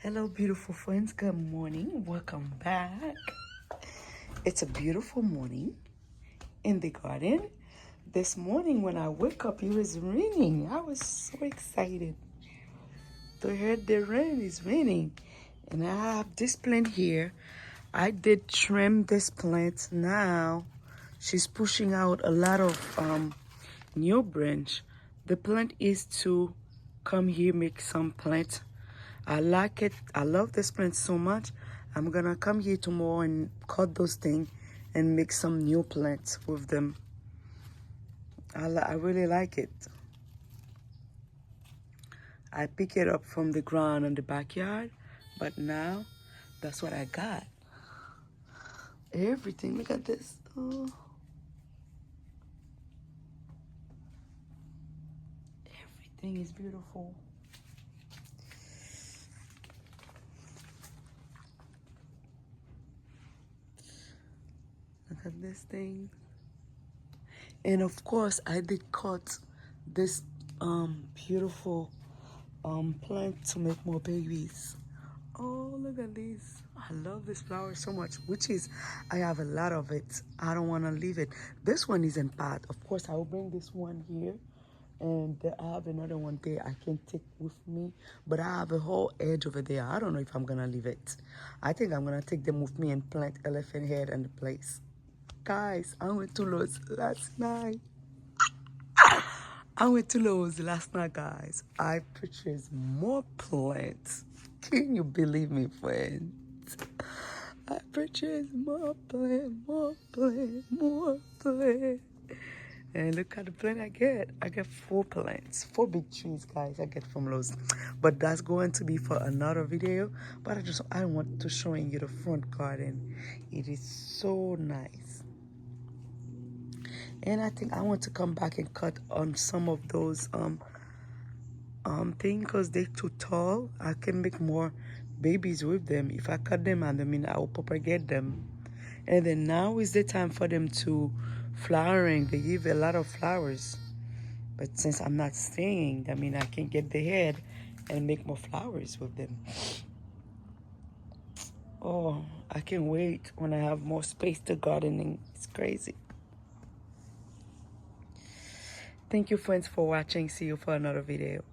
Hello, beautiful friends. Good morning. Welcome back. It's a beautiful morning in the garden. This morning when I woke up, it was raining. I was so excited to hear the rain is raining. And I have this plant here. I did trim this plant. Now she's pushing out a lot of new branch. The plant is to come here, make some plant. I like it. I love this plant so much. I'm gonna come here tomorrow and cut those things and make some new plants with them. I really like it. I pick it up from the ground in the backyard, but now that's what I got. Everything. Look at this. Oh. Everything is beautiful. Look at this thing. And of course, I did cut this beautiful plant to make more babies. Oh, look at this. I love this flower so much, which is, I have a lot of it. I don't want to leave it. This one is in pot. Of course, I will bring this one here. And I have another one there I can take with me. But I have a whole edge over there. I don't know if I'm going to leave it. I think I'm going to take them with me and plant elephant head in the place. Guys, I went to Lowe's last night. Guys. I purchased more plants. Can you believe me, friends? I purchased more plants. And look at the plant I get. I get 4 plants. 4 big trees, guys, I get from Lowe's. But that's going to be for another video. But I want to show you the front garden. It is so nice. And I think I want to come back and cut on some of those things because they're too tall. I can make more babies with them. If I cut them, I will propagate them. And then now is the time for them to flowering. They give a lot of flowers. But since I'm not staying, I can get the head and make more flowers with them. Oh, I can't wait when I have more space to gardening. It's crazy. Thank you, friends, for watching. See you for another video.